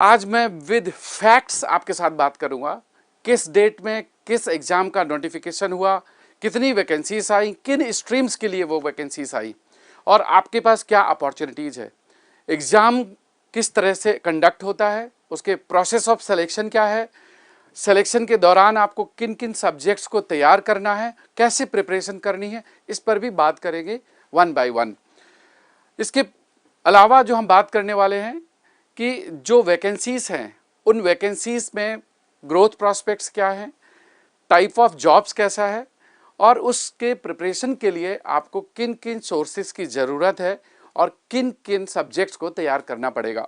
आज मैं with facts आपके साथ बात करूंगा। किस डेट में किस एग्जाम का नोटिफिकेशन हुआ, कितनी वैकेंसीज आई, किन स्ट्रीम्स के लिए वो वैकेंसीज आई और आपके पास क्या अपॉर्चुनिटीज है। एग्जाम किस तरह से कंडक्ट होता है, उसके प्रोसेस ऑफ सिलेक्शन क्या है, सिलेक्शन के दौरान आपको किन किन सब्जेक्ट्स को तैयार करना है, कैसे प्रिपरेशन करनी है, इस पर भी बात करेंगे वन बाय वन। इसके अलावा जो हम बात करने वाले हैं कि जो वैकेंसीज हैं उन वैकेंसीज में ग्रोथ प्रोस्पेक्ट्स क्या हैं, टाइप ऑफ जॉब्स कैसा है और उसके प्रिपरेशन के लिए आपको किन किन सोर्सेज की ज़रूरत है और किन किन सब्जेक्ट्स को तैयार करना पड़ेगा।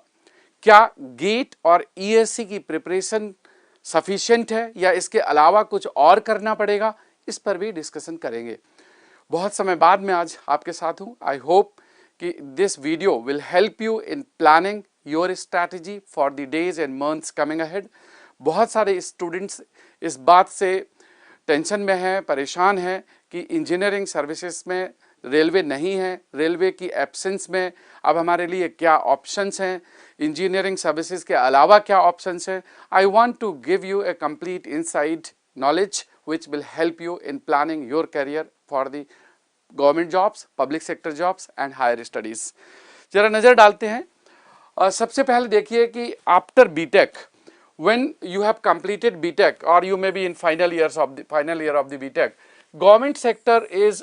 क्या गेट और ईएससी की प्रिपरेशन सफिशिएंट है या इसके अलावा कुछ और करना पड़ेगा, इस पर भी डिस्कशन करेंगे। बहुत समय बाद में आज आपके साथ हूँ। आई होप कि this video will help you in planning your strategy for the days and months coming ahead. बहुत सारे स्टूडेंट्स इस बात से टेंशन में हैं, परेशान हैं कि इंजीनियरिंग सर्विसेज में रेलवे नहीं है, रेलवे की एब्सेंस में अब हमारे लिए क्या ऑप्शंस हैं, इंजीनियरिंग सर्विसेज के अलावा क्या ऑप्शंस हैं। I want to give you a complete inside knowledge which will help you in planning your career for the government jobs, public sector jobs and higher studies. जरा नजर डालते हैं। सबसे पहले देखिए कि after BTech, when you have completed BTech और you may be in final year of the BTech, government sector is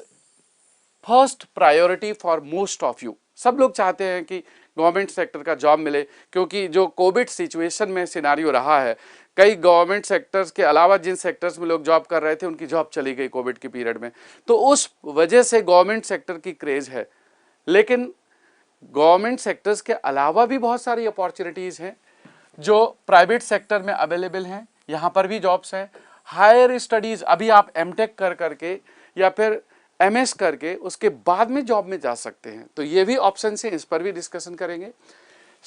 first priority for most of you. सब लोग चाहते हैं कि गवर्नमेंट सेक्टर का जॉब मिले, क्योंकि जो कोविड सिचुएशन में सिनारियो रहा है, कई गवर्नमेंट सेक्टर्स के अलावा जिन सेक्टर्स में लोग जॉब कर रहे थे उनकी जॉब चली गई कोविड के पीरियड में, तो उस वजह से गवर्नमेंट सेक्टर की क्रेज है। लेकिन गवर्नमेंट सेक्टर्स के अलावा भी बहुत सारी अपॉर्चुनिटीज़ हैं जो प्राइवेट सेक्टर में अवेलेबल हैं, यहाँ पर भी जॉब्स हैं। हायर स्टडीज़ अभी आप एमटेक कर करके या फिर एमएस करके उसके बाद में जॉब में जा सकते हैं, तो ये भी ऑप्शन है, इस पर भी डिस्कशन करेंगे।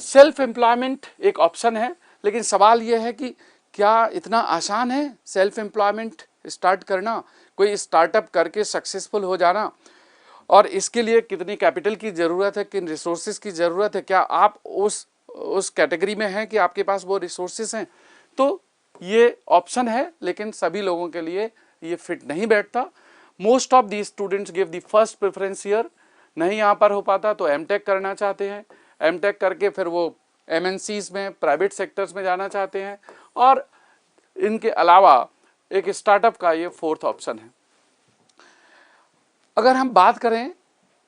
सेल्फ एम्प्लॉयमेंट एक ऑप्शन है, लेकिन सवाल ये है कि क्या इतना आसान है सेल्फ एम्प्लॉयमेंट स्टार्ट करना, कोई स्टार्टअप करके सक्सेसफुल हो जाना, और इसके लिए कितनी कैपिटल की ज़रूरत है, किन रिसोर्सेज की ज़रूरत है, क्या आप उस कैटेगरी में हैं कि आपके पास वो रिसोर्सेज हैं। तो ये ऑप्शन है, लेकिन सभी लोगों के लिए ये फिट नहीं बैठता। Most of the students give the first preference year, नहीं यहाँ पर हो पाता तो एमटेक करना चाहते हैं, एमटेक करके फिर वो एमएनसीज में, प्राइवेट सेक्टर्स में जाना चाहते हैं, और इनके अलावा एक स्टार्टअप का ये फोर्थ ऑप्शन है। अगर हम बात करें,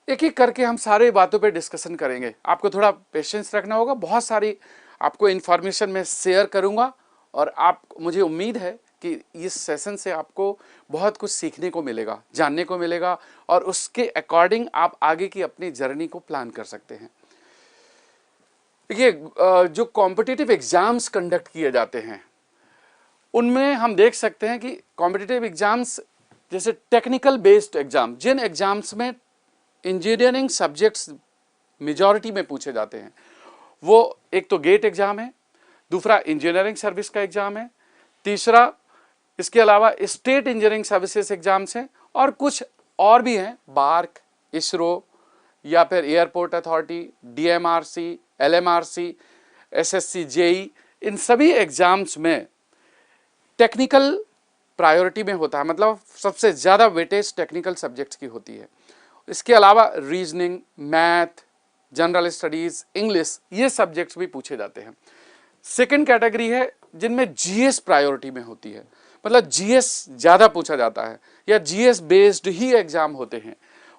एक एक करके हम सारे बातों पे डिस्कशन करेंगे, आपको थोड़ा पेशेंस रखना होगा। बहुत सारी आपको इन्फॉर्मेशन मैं शेयर करूंगा और आप, मुझे उम्मीद है कि इस सेशन से आपको बहुत कुछ सीखने को मिलेगा, जानने को मिलेगा, और उसके अकॉर्डिंग आप आगे की अपनी जर्नी को प्लान कर सकते हैं। देखिए, जो कॉम्पिटिटिव एग्जाम्स कंडक्ट किए जाते हैं उनमें हम देख सकते हैं कि कॉम्पिटिटिव एग्जाम्स जैसे टेक्निकल बेस्ड एग्जाम, जिन एग्जाम्स में इंजीनियरिंग सब्जेक्ट्स मेजॉरिटी में पूछे जाते हैं, वो एक तो गेट एग्जाम है, दूसरा इंजीनियरिंग सर्विस का एग्जाम है, तीसरा इसके अलावा स्टेट इंजीनियरिंग सर्विसेज एग्जाम्स हैं, और कुछ और भी हैं, बार्क, इसरो या फिर airport authority, DMRC, LMRC, SSC, JE, इन सभी एग्जाम्स में टेक्निकल प्रायोरिटी में होता है, मतलब सबसे ज़्यादा वेटेज टेक्निकल सब्जेक्ट्स की होती है। इसके अलावा reasoning, math, general studies, English, ये सब्जेक्ट्स भी पूछे जाते हैं। सेकेंड कैटेगरी है जिनमें जीएस प्रायोरिटी में होती है, मतलब जीएस ज़्यादा पूछा जाता है या जीएस बेस्ड ही एग्जाम होते हैं।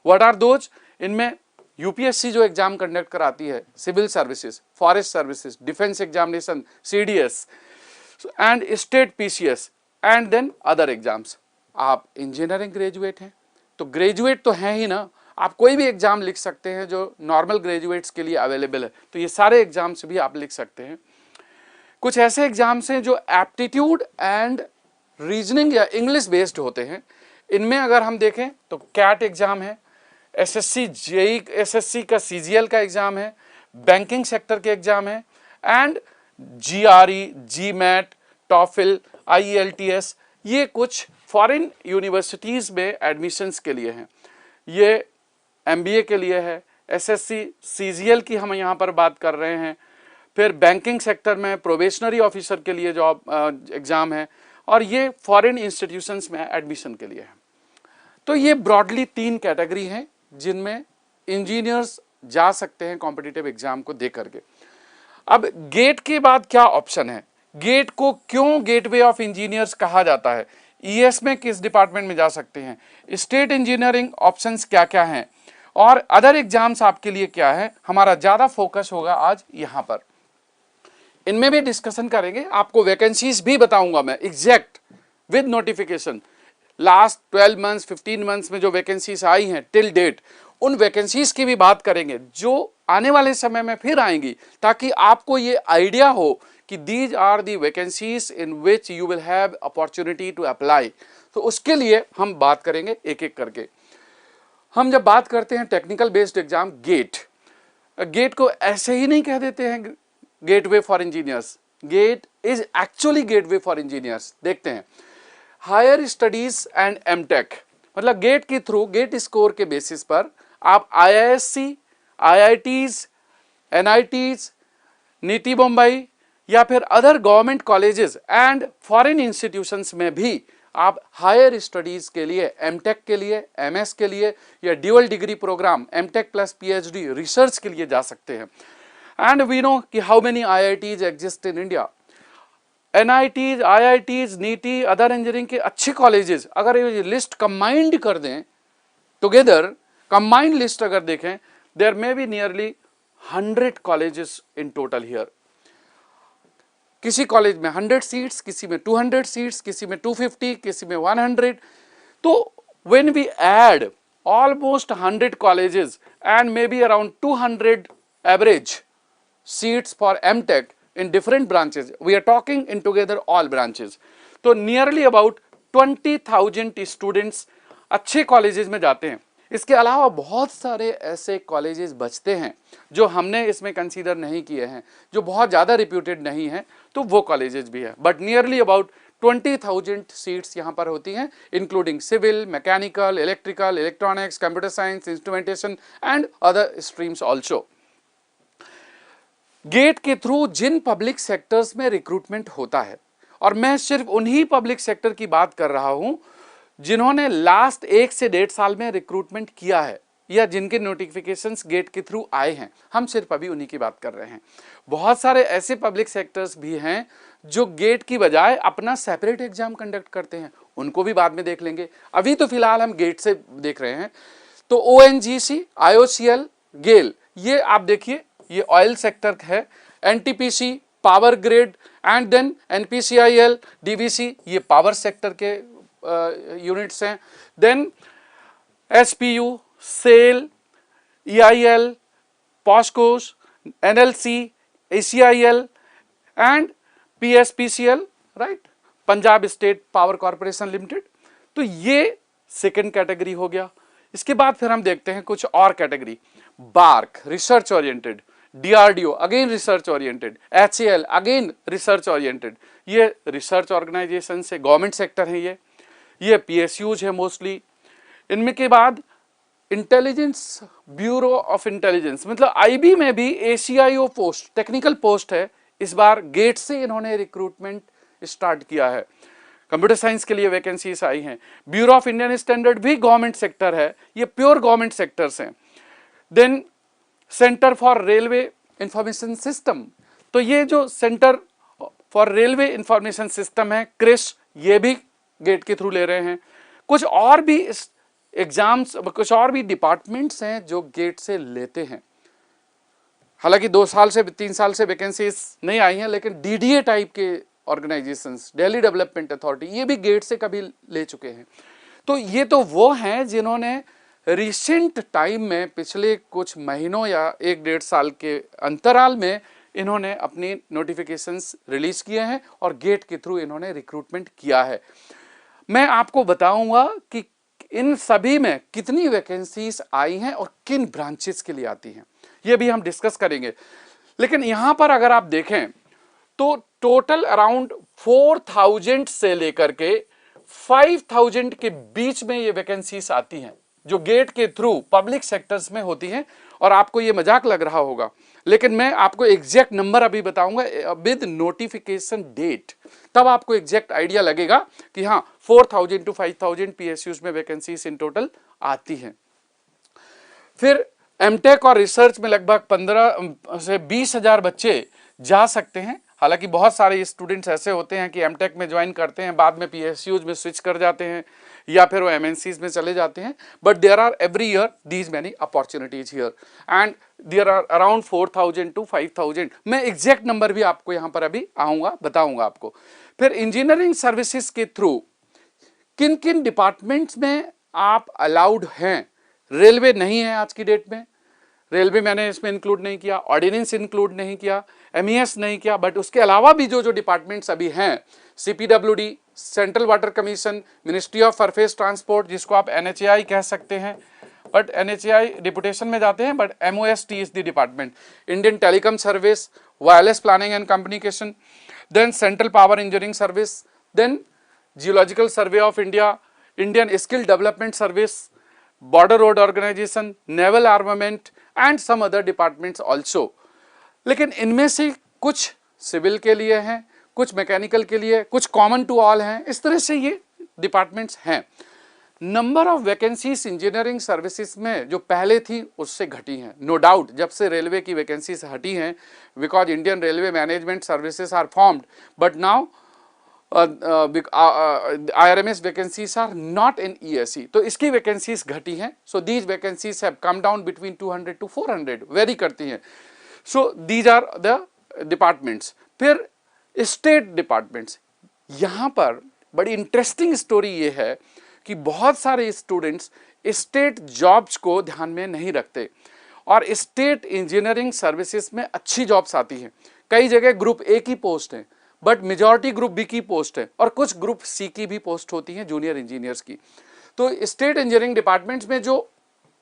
What are those? इनमें यूपीएससी जो एग्जाम कंडक्ट कराती है, civil services, forest services, defence examination, CDS and state PCS, and then other exams. आप इंजीनियरिंग ग्रेजुएट हैं तो ग्रेजुएट तो हैं ही ना, आप कोई भी एग्जाम लिख सकते हैं जो नॉर्मल ग्रेजुएट्स के लिए अवेलेबल है, तो ये सारे एग्जाम्स भी आप लिख सकते हैं। कुछ ऐसे एग्जाम्स हैं जो एप्टीट्यूड एंड रीजनिंग या इंग्लिश बेस्ड होते हैं। इनमें अगर हम देखें तो कैट एग्जाम है, एसएससी, जेई, एसएससी का सीजीएल का एग्जाम है, बैंकिंग सेक्टर के एग्जाम है, and GRE, GMAT, TOEFL, IELTS, ये कुछ फॉरेन यूनिवर्सिटीज़ में एडमिशन्स के लिए हैं। ये एमबीए के लिए है, एसएससी, सीजीएल की हम यहाँ पर बात कर रहे हैं, फिर बैंकिंग सेक्टर में प्रोबेशनरी ऑफिसर के लिए जॉब एग्ज़ाम है, और ये फॉरेन इंस्टीट्यूशंस में एडमिशन के लिए है। तो ये ब्रॉडली 3 कैटेगरी हैं जिनमें इंजीनियर्स जा सकते हैं कॉम्पिटिटिव एग्जाम को दे करके। अब गेट के बाद क्या ऑप्शन है, गेट को क्यों गेटवे ऑफ इंजीनियर्स कहा जाता है, ईएस में किस डिपार्टमेंट में जा सकते हैं, स्टेट इंजीनियरिंग ऑप्शंस क्या क्या हैं, और अदर एग्जाम्स आपके लिए क्या है, हमारा ज़्यादा फोकस होगा आज यहाँ पर। इनमें भी डिस्कशन करेंगे, आपको वैकेंसीज भी बताऊंगा मैं exact with notification. Last 12 months 15 months में जो वैकेंसीज आई हैं टिल डेट, उन वैकेंसीज की भी बात करेंगे जो आने वाले समय में फिर आएंगी, ताकि आपको ये आइडिया हो कि these are the vacancies in which you will have opportunity to apply. तो उसके लिए हम बात करेंगे एक एक करके। हम जब बात करते हैं technical based exam GATE, GATE को ऐसे ही नहीं कह देते हैं gateway for engineers, GATE is actually gateway for engineers. देखते हैं, हायर स्टडीज एंड एमटेक, मतलब गेट के थ्रू, गेट स्कोर के बेसिस पर आप IISc, IITs, NITs, NITIE Mumbai या फिर other government colleges and foreign institutions में भी आप हायर स्टडीज के लिए, एमटेक के लिए, एमएस के लिए या dual degree program MTech plus PhD research के लिए जा सकते हैं। एंड वी नो कि how many IITs exist in India. NITs, IITs, NITIE, other engineering के अच्छे कॉलेजेस अगर ये लिस्ट कंबाइंड कर दें टुगेदर, कंबाइंड लिस्ट अगर देखें, there may be nearly 100 colleges in total here. किसी कॉलेज में 100 सीट्स, किसी में 200 सीट्स, किसी में 250, किसी में 100। तो when we add almost 100 colleges and may be around 200 average seats for MTech in different branches, we are talking in together all branches, तो nearly about 20,000 students अच्छे कॉलेजेस में जाते हैं। इसके अलावा बहुत सारे ऐसे कॉलेजेस बचते हैं जो हमने इसमें कंसीडर नहीं किए हैं, जो बहुत ज़्यादा रिप्यूटेड नहीं हैं, तो वो कॉलेजेस भी है। बट नियरली अबाउट 20,000 सीट्स यहाँ पर होती हैं, including civil, mechanical, electrical, electronics, computer science, instrumentation and other streams also. GATE के थ्रू जिन पब्लिक सेक्टर्स में रिक्रूटमेंट होता है, और मैं सिर्फ उन्हीं पब्लिक सेक्टर की बात कर रहा हूं जिन्होंने लास्ट 1 से 1.5 साल में रिक्रूटमेंट किया है या जिनके नोटिफिकेशंस गेट के थ्रू आए हैं, हम सिर्फ अभी उन्हीं की बात कर रहे हैं। बहुत सारे ऐसे पब्लिक सेक्टर्स भी हैं जो गेट की बजाय अपना सेपरेट एग्जाम कंडक्ट करते हैं, उनको भी बाद में देख लेंगे। अभी तो फिलहाल हम गेट से देख रहे हैं। तो ओएनजीसी, आईओसीएल, गेल, ये आप देखिए, ये ऑयल सेक्टर है, NTPC power grid, and then NPCIL, DVC, ये पावर सेक्टर के यूनिट्स हैं। Then SPU, SAIL, EIL, POSOCO, NLC, ACIL and PSPCL, right, Punjab state power corporation limited. तो ये सेकेंड कैटेगरी हो गया। इसके बाद फिर हम देखते हैं कुछ और category, BARC research oriented, DRDO again research oriented, HAL again research oriented, ये रिसर्च ऑर्गेनाइजेशन से गवर्नमेंट सेक्टर है, ये पीएसयूज है मोस्टली। इनमें के बाद इंटेलिजेंस ब्यूरो ऑफ इंटेलिजेंस, मतलब आईबी में भी एसीआईओ पोस्ट, टेक्निकल पोस्ट है, इस बार गेट से इन्होंने रिक्रूटमेंट स्टार्ट किया है। कंप्यूटर साइंस के लिए वैकेंसीज आई हैं। ब्यूरो ऑफ इंडियन स्टैंडर्ड भी गवर्नमेंट सेक्टर है, ये प्योर गवर्नमेंट सेक्टर्स हैं। Then centre for railway information system, तो ये जो centre for railway information system है, क्रिस, ये भी गेट के थ्रू ले रहे हैं। कुछ और भी एग्जाम्स, कुछ और भी डिपार्टमेंट्स हैं जो गेट से लेते हैं। हालांकि 2 साल से 3 साल से वैकेंसीज नहीं आई हैं, लेकिन डीडीए टाइप के ऑर्गेनाइजेशंस, दिल्ली डेवलपमेंट अथॉरिटी, ये भी गेट से कभी ले चुके हैं। तो ये तो वो हैं जिन्होंने रिसेंट टाइम में, पिछले कुछ महीनों या 1-1.5 साल के अंतराल में इन्होंने अपनी नोटिफिकेशंस रिलीज किए हैं और गेट के थ्रू इन्होंने रिक्रूटमेंट किया है। मैं आपको बताऊंगा कि इन सभी में कितनी वैकेंसीज आई हैं और किन ब्रांचेस के लिए आती हैं, ये भी हम डिस्कस करेंगे। लेकिन यहां पर अगर आप देखें तो टोटल अराउंड 4000 से लेकर के 5000 के बीच में ये वैकेंसीज आती हैं जो गेट के थ्रू पब्लिक सेक्टर्स में होती हैं। और आपको ये मजाक लग रहा होगा, लेकिन मैं आपको एग्जैक्ट नंबर अभी बताऊंगा विद नोटिफिकेशन डेट, तब आपको एग्जैक्ट आइडिया लगेगा कि हाँ 4000 to 5000 पीएसयूज में वैकेंसीज इन टोटल आती हैं। फिर एमटेक और रिसर्च में लगभग 15 से 20,000 बच्चे जा सकते हैं। हालांकि बहुत सारे स्टूडेंट्स ऐसे होते हैं कि एमटेक में ज्वाइन करते हैं, बाद में पीएसयूज में स्विच कर जाते हैं या फिर वो एमएनसीज में चले जाते हैं, but there are every year these many opportunities here and there are around 4000 to 5000। मैं एग्जैक्ट नंबर भी आपको यहाँ पर अभी आऊँगा, बताऊँगा आपको। फिर इंजीनियरिंग सर्विसेज के थ्रू किन किन डिपार्टमेंट्स में आप अलाउड हैं। रेलवे नहीं है आज की डेट में, रेलवे मैंने इसमें इंक्लूड नहीं किया, ऑर्डिनेंस इंक्लूड नहीं किया, एमईएस नहीं किया, बट उसके अलावा भी जो जो डिपार्टमेंट्स अभी हैं, CPWD, central water commission, ministry of surface transport जिसको आप एनएचएआई कह सकते हैं, बट एनएचएआई डिपुटेशन में जाते हैं, but most is the department, Indian telecom service, wireless planning and communication, then central power engineering service, then geological survey of India, Indian skill development service, border road organisation, naval armament and some other departments also. लेकिन इनमें से कुछ civil के लिए हैं, कुछ mechanical के लिए, कुछ कॉमन टू ऑल हैं, इस तरह से ये डिपार्टमेंट्स हैं। Number of vacancies engineering services में जो पहले थी उससे घटी हैं, नो डाउट, जब से रेलवे की वैकेंसीज हटी हैं, because Indian railway management services are formed, but now IRMS vacancies are not in ESE, तो इसकी वैकेंसीज घटी हैं। So these vacancies have come down between 200 to 400, vary करती हैं। So these are the departments. फिर state departments, यहाँ पर बड़ी इंटरेस्टिंग स्टोरी ये है कि बहुत सारे स्टूडेंट्स स्टेट जॉब्स को ध्यान में नहीं रखते और स्टेट इंजीनियरिंग सर्विसेज में अच्छी जॉब्स आती हैं। कई जगह ग्रुप ए की पोस्ट है, बट मेजॉरिटी ग्रुप बी की पोस्ट है और कुछ ग्रुप सी की भी पोस्ट होती हैं, जूनियर इंजीनियर्स की। तो स्टेट इंजीनियरिंग डिपार्टमेंट्स में जो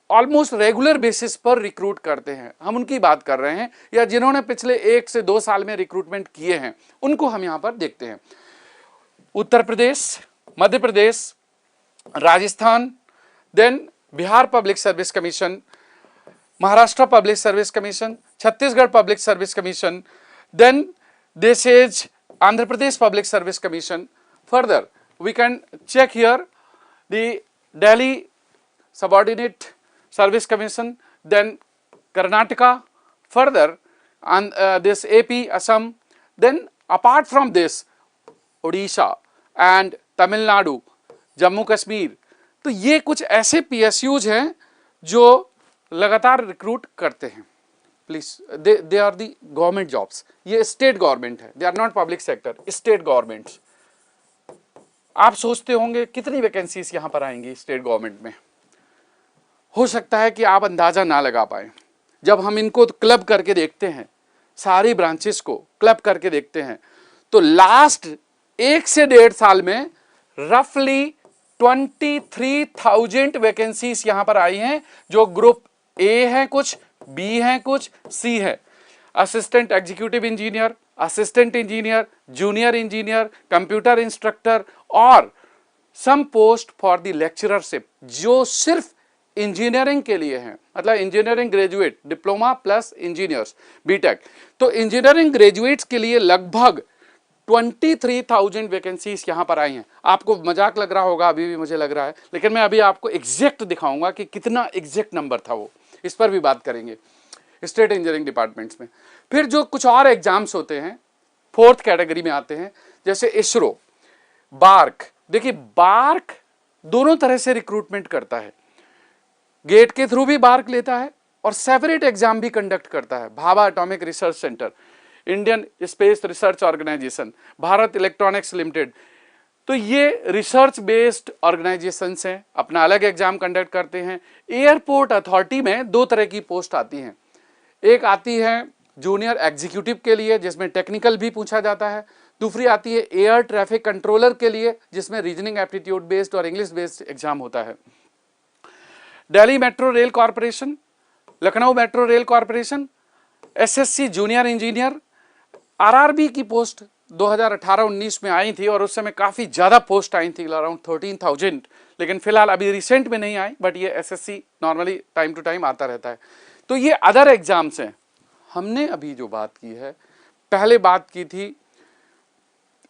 ऑलमोस्ट रेगुलर बेसिस पर रिक्रूट करते हैं, हम उनकी बात कर रहे हैं, या जिन्होंने पिछले 1 से 2 साल में रिक्रूटमेंट किए हैं, उनको हम यहाँ पर देखते हैं। Uttar Pradesh, Madhya Pradesh, Rajasthan, then Bihar public service commission, Maharashtra public service commission, Chhattisgarh public service commission, then this is Andhra Pradesh Public Service Commission. Further, we can check here the Delhi Subordinate Service Commission, then Karnataka, further and this AP, Assam, then apart from this Odisha and Tamil Nadu, Jammu Kashmir। तो ये कुछ ऐसे PSUs हैं जो लगातार recruit करते हैं। Please, they are the government jobs, ये स्टेट गवर्नमेंट है, they are not public sector, state governments. आप सोचते होंगे कितनी वैकेंसीज यहां पर आएंगी स्टेट गवर्नमेंट में। हो सकता है कि आप अंदाजा ना लगा पाए। जब हम इनको क्लब करके देखते हैं, सारी ब्रांचेस को क्लब करके देखते हैं, तो लास्ट 1 से 1.5 साल में रफली 23,000 वैकेंसीज यहां पर आई हैं, जो ग्रुप ए है, कुछ बी है, कुछ सी है। Assistant executive engineer, assistant engineer, junior engineer, computer instructor और some post for the lecturership, जो सिर्फ इंजीनियरिंग के लिए हैं, मतलब engineering graduate, diploma plus engineers, BTech. तो इंजीनियरिंग ग्रेजुएट्स के लिए लगभग 23,000 वैकेंसीज यहां पर आई हैं। आपको मजाक लग रहा होगा, अभी भी मुझे लग रहा है, लेकिन मैं अभी आपको एग्जैक्ट दिखाऊंगा कि कितना एग्जैक्ट नंबर था वो, इस पर भी बात करेंगे स्टेट इंजीनियरिंग डिपार्टमेंट्स में। फिर जो कुछ और एग्जाम्स होते हैं 4th कैटेगरी में आते हैं, जैसे इसरो, बार्क। देखिए बार्क दोनों तरह से रिक्रूटमेंट करता है, गेट के थ्रू भी बार्क लेता है और सेपरेट एग्जाम भी कंडक्ट करता है। Bhabha atomic research centre, Indian space research organisation, Bharat electronics limited, तो ये रिसर्च बेस्ड ऑर्गेनाइजेशंस हैं, अपना अलग एग्जाम कंडक्ट करते हैं। एयरपोर्ट अथॉरिटी में 2 तरह की पोस्ट आती हैं, एक आती है जूनियर एग्जीक्यूटिव के लिए जिसमें टेक्निकल भी पूछा जाता है, दूसरी आती है एयर ट्रैफिक कंट्रोलर के लिए जिसमें रीजनिंग एप्टीट्यूड बेस्ड और इंग्लिश बेस्ड एग्जाम होता है। Delhi metro rail corporation, Lucknow metro rail corporation, SSC junior engineer, RRB की पोस्ट 2018-19 में आई थी और उस समय काफ़ी ज़्यादा पोस्ट आई थी, अराउंड 13,000, लेकिन फिलहाल अभी रिसेंट में नहीं आई, बट ये SSC normally time to time आता रहता है। तो ये अदर एग्जाम्स हैं। हमने अभी जो बात की है, पहले बात की थी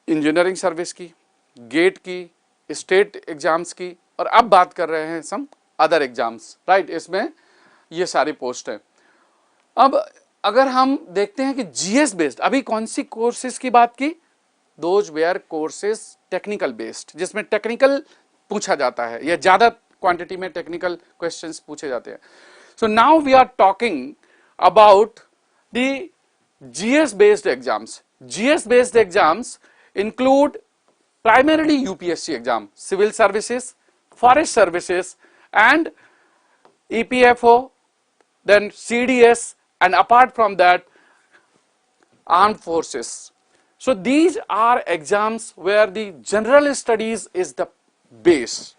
इंजीनियरिंग सर्विस की, गेट की, स्टेट एग्जाम्स की, और अब बात कर रहे हैं सम अदर एग्जाम्स, राइट। इसमें ये सारी पोस्ट है। अब अगर हम देखते हैं कि जीएस बेस्ड, अभी कौन सी कोर्सेज की बात की, those were courses technical based, जिसमें टेक्निकल पूछा जाता है या ज्यादा क्वांटिटी में टेक्निकल क्वेश्चंस पूछे जाते हैं। So now we are talking about the GS based exams. GS based exams include primarily UPSC exam, civil services, forest services, and EPFO, then CDS, and apart from that, armed forces. So these are exams where the general studies is the base.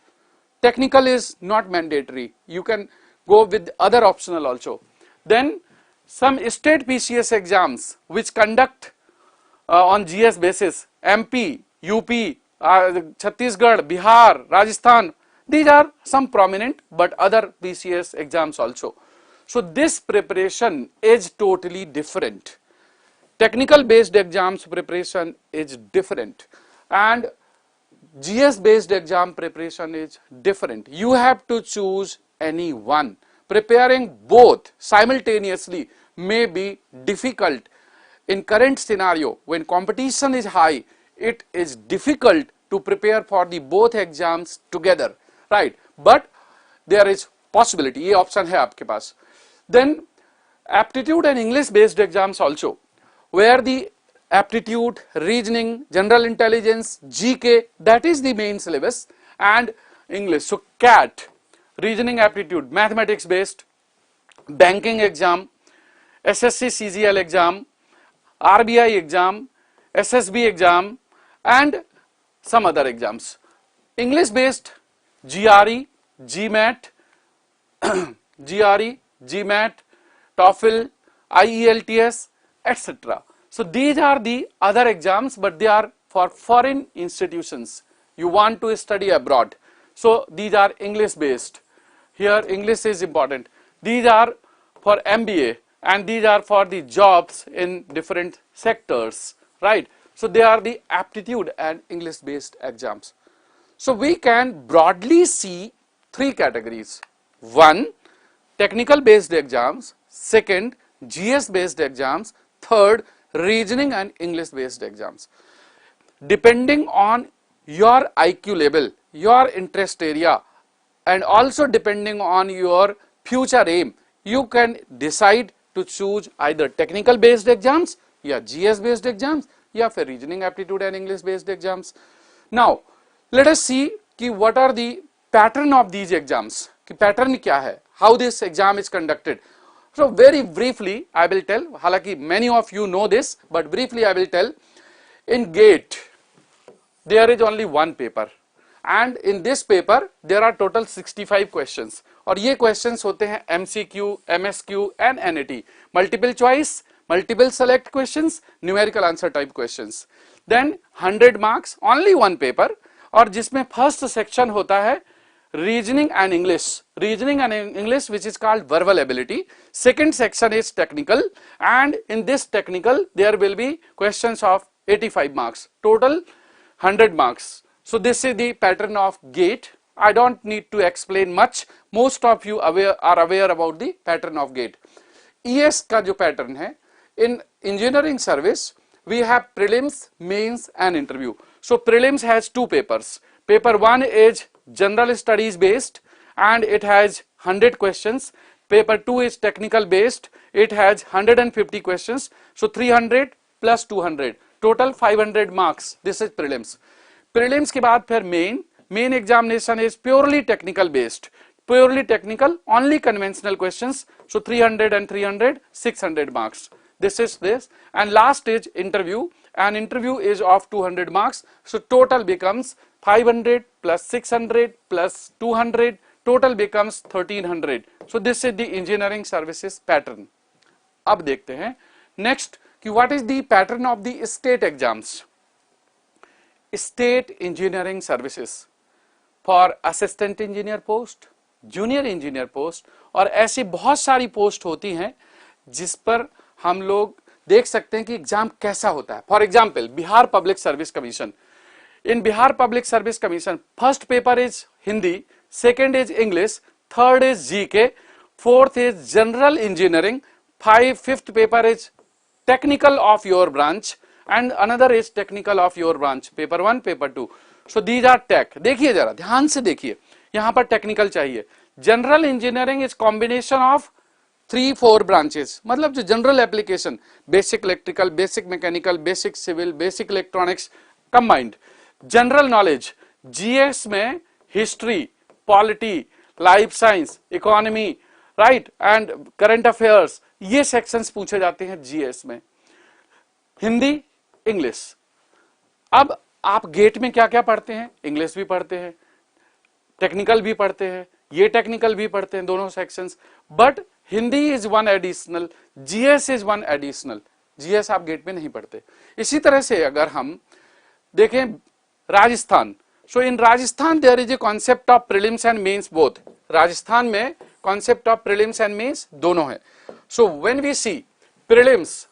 Technical is not mandatory. You can go with other optional also. Then some state PCS exams which conduct on GS basis, MP, UP, Chhattisgarh, Bihar, Rajasthan, these are some prominent but other PCS exams also. So this preparation is totally different. Technical based exams preparation is different and GS based exam preparation is different. You have to choose any one. Preparing both simultaneously may be difficult. In current scenario, when competition is high, it is difficult to prepare for the both exams together, right? But there is possibility, ये option है आपके पास. Then aptitude and English based exams also, where the aptitude, reasoning, general intelligence, GK, that is the main syllabus, and English. So CAT, reasoning aptitude, mathematics based, banking exam, SSC CGL exam, RBI exam, SSB exam, and some other exams. English based GRE, GMAT, GRE, GMAT, TOEFL, IELTS, etc. So these are the other exams, but they are for foreign institutions. You want to study abroad. So these are English based. Here English is important. These are for MBA. And these are for the jobs in different sectors, right? So they are the aptitude and English based exams. So we can broadly see three categories. One, technical based exams. Second, GS based exams. Third, reasoning and English based exams. Depending on your IQ level, your interest area, and also depending on your future aim, you can decide to choose either technical based exams या GS based exams या फिर reasoning aptitude and English based exams. Now let us see कि what are the pattern of these exams, कि pattern क्या है, how this exam is conducted. So very briefly I will tell, हालांकि many of you know this, but briefly I will tell. In GATE there is only one paper and in this paper there are total 65 questions. और ये questions होते हैं MCQ, MSQ and NAT, multiple choice, multiple select questions, numerical answer type questions. Then 100 marks, only one paper, और जिसमें first section होता है reasoning and English which is called verbal ability. Second section is technical and in this technical there will be questions of 85 marks, total 100 marks. So this is the pattern of GATE. I don't need to explain much. Most of you are aware about the pattern of GATE. ES का जो pattern है, in engineering service we have prelims, mains and interview. So prelims has two papers. Paper 1 is general studies based and it has 100 questions. Paper 2 is technical based. It has 150 questions. So 300 plus 200, total 500 marks. This is prelims. Prelims के बाद फिर main examination is purely technical based, purely technical, only conventional questions. So 300 and 300, 600 marks. This is this. And last is interview, and interview is of 200 marks. So total becomes 500 plus 600 plus 200, total becomes 1300. So this is the engineering services pattern. अब देखते हैं next कि what is the pattern of the state exams. State engineering services for assistant engineer post, junior engineer post और ऐसी बहुत सारी post होती हैं जिस पर हम लोग देख सकते हैं कि एग्जाम कैसा होता है। For example Bihar public service commission, in Bihar public service commission first paper is Hindi, second is English, third is GK, fourth is general engineering, fifth paper is technical of your branch and another is technical of your branch, paper 1 paper 2। So these are tech. देखिए जरा ध्यान से देखिए, यहां पर technical चाहिए। General engineering is combination of 3-4 branches, मतलब जो general application, basic electrical, basic mechanical, basic civil, basic electronics combined. General knowledge GS में history, polity, life science, economy, right and current affairs, ये सेक्शंस पूछे जाते हैं GS में। Hindi, English. अब आप गेट में क्या क्या पढ़ते हैं? इंग्लिश भी पढ़ते हैं, टेक्निकल भी पढ़ते हैं, ये टेक्निकल भी पढ़ते हैं, दोनों sections, but Hindi is one additional, GS is one additional. GS आप गेट में नहीं पढ़ते। इसी तरह से अगर हम देखें Rajasthan, so in Rajasthan there is a concept of prelims and mains both. Rajasthan में concept of prelims and mains दोनों है। So when we see prelims,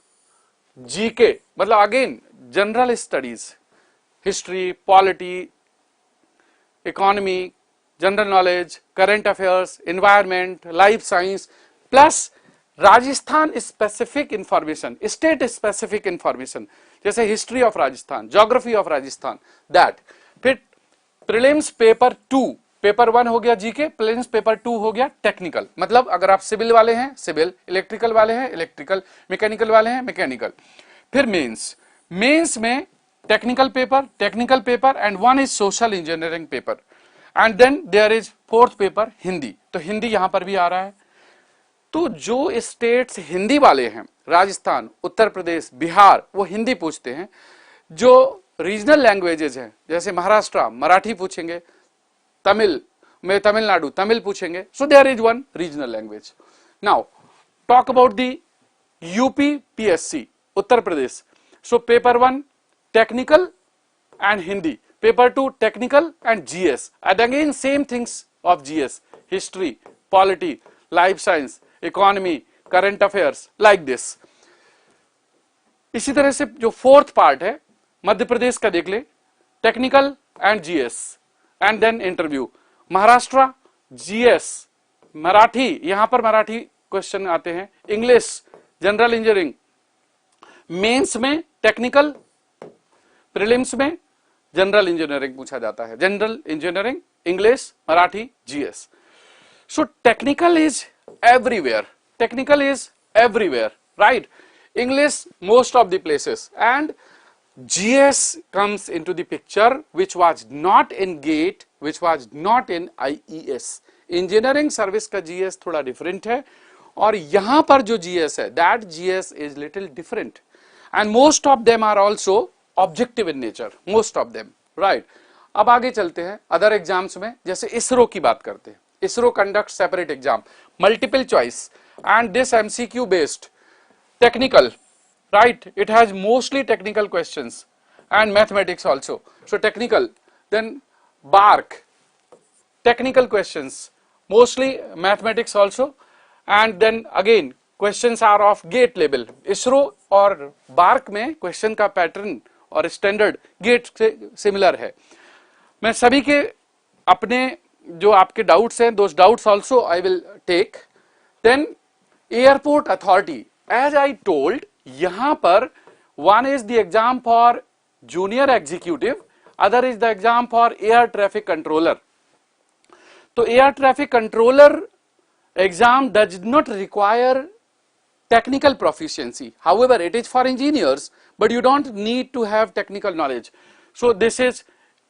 GK मतलब again general studies, history, polity, economy, general knowledge, current affairs, environment, life science, plus Rajasthan specific information, state specific information, जैसे history of Rajasthan, geography of Rajasthan, that. फिर prelims paper 2, paper 1 हो गया GK, prelims paper 2 हो गया technical, मतलब अगर आप civil वाले हैं सिविल, इलेक्ट्रिकल वाले हैं इलेक्ट्रिकल, मैकेनिकल वाले हैं मैकेनिकल। फिर मेंस, मेंस में technical paper and one is social engineering paper and then there is fourth paper Hindi. तो हिंदी यहां पर भी आ रहा है। तो जो स्टेट्स हिंदी वाले हैं, राजस्थान, उत्तर प्रदेश, बिहार, वो हिंदी पूछते हैं। जो रीजनल लैंग्वेजेस हैं जैसे महाराष्ट्र, मराठी पूछेंगे, तमिल में तमिलनाडु तमिल पूछेंगे। So there is one regional language. Now talk about the UP PSC, Uttar Pradesh. So paper 1 technical and Hindi, paper 2 technical and GS, and again same things of GS, history, polity, life science, economy, current affairs, like this. इसी तरह से जो fourth part है मध्य प्रदेश का देख ले, technical and GS and then interview. Maharashtra GS, Marathi, यहां पर मराठी क्वेश्चन आते हैं, इंग्लिश, जनरल इंजीनियरिंग, मेंस में टेक्निकल, प्रीलिम्स में जनरल इंजीनियरिंग पूछा जाता है, general engineering, English, Marathi, GS. So technical is everywhere, technical is everywhere, right? English most of the places, and GS comes into the picture, which was not in GATE, which was not in IES. Engineering service का GS थोड़ा different है, और यहां पर जो GS है, that GS is little different, and most of them are also objective in nature, most of them, right? अब आगे चलते हैं अदर एग्जाम्स में, जैसे इसरो की बात करते हैं। ISRO conducts separate exam, multiple choice, and this MCQ based, technical, right? It has mostly technical questions and mathematics also. So technical, then BARC, technical questions, mostly mathematics also, and then again questions are of GATE level. ISRO और BARC में question का pattern और standard GATE से similar है। मैं सभी के अपने जो आपके डाउट्स हैं, those doubts also I will take. Then airport authority, as I told, यहां पर one is the exam for junior executive, other is the exam for air traffic controller. तो air traffic controller exam does not require technical proficiency, however it is for engineers, but you don't need to have technical knowledge. So this is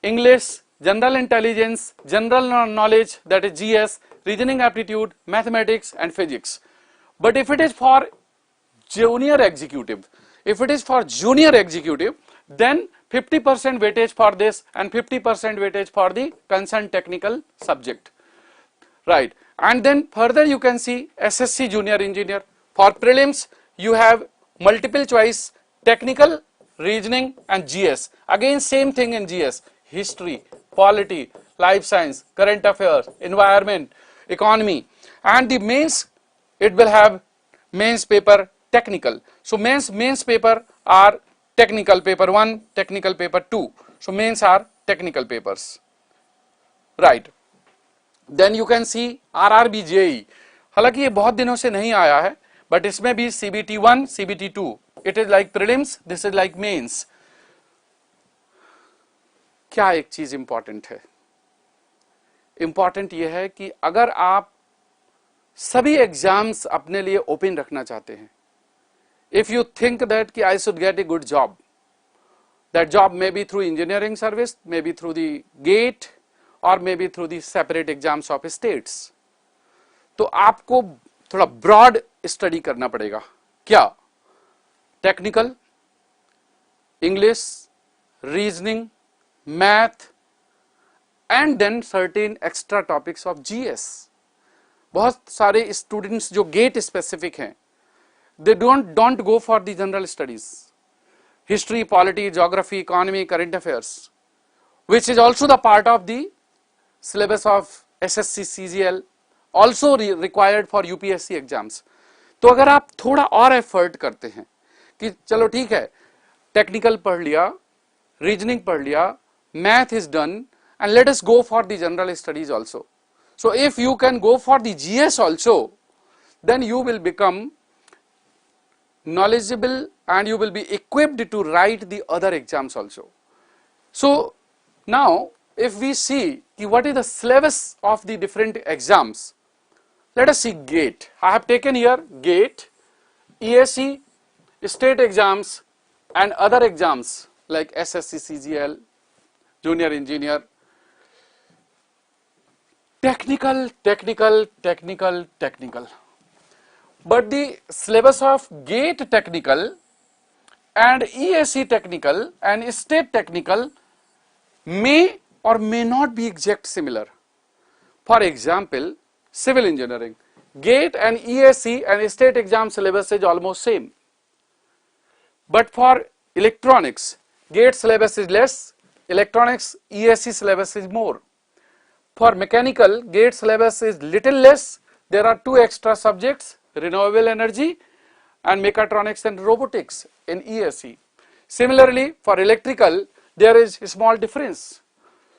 English, general intelligence, general knowledge, that is GS, reasoning aptitude, mathematics and physics. But if it is for junior executive, then 50% weightage for this and 50% weightage for the concerned technical subject, right? And then further you can see SSC junior engineer. For prelims you have multiple choice, technical, reasoning and GS. Again same thing in GS, history, polity, life science, current affairs, environment, economy. And the mains, it will have mains paper technical. So mains paper are technical, paper 1, technical paper 2. So mains are technical papers, right? Then you can see RRB JEE. हालांकि ये बहुत दिनों से नहीं आया है, but इसमें भी CBT 1, CBT 2, it is like prelims, this is like mains. क्या एक चीज इंपॉर्टेंट है? इंपॉर्टेंट ये है कि अगर आप सभी एग्जाम्स अपने लिए ओपन रखना चाहते हैं, if you think that कि I should get a good job, that job may be through engineering service, may be through the GATE, or may be through the separate exams of states, तो आपको थोड़ा broad study करना पड़ेगा. क्या? Technical, English, reasoning, math, and then certain extra topics of GS. बहुत सारे students जो GATE specific हैं, they don't go for the general studies, history, polity, geography, economy, current affairs, which is also the part of the syllabus of SSC CGL, also required for UPSC exams. तो अगर आप थोड़ा और effort करते हैं कि चलो ठीक है, टेक्निकल पढ़ लिया, रीजनिंग पढ़ लिया, math is done, and let us go for the general studies also. So if you can go for the GS also, then you will become knowledgeable and you will be equipped to write the other exams also. So now if we see what is the syllabus of the different exams, let us see GATE. I have taken here GATE, ESE, state exams and other exams like SSC CGL, junior engineer, technical. But the syllabus of GATE technical and ESE technical and state technical may or may not be exact similar. For example, civil engineering, GATE and ESE and state exam syllabus is almost same. But for electronics, GATE syllabus is less, electronics ESE syllabus is more. For mechanical, GATE syllabus is little less, there are 2 extra subjects, renewable energy and mechatronics and robotics in ESE. Similarly, for electrical, there is a small difference.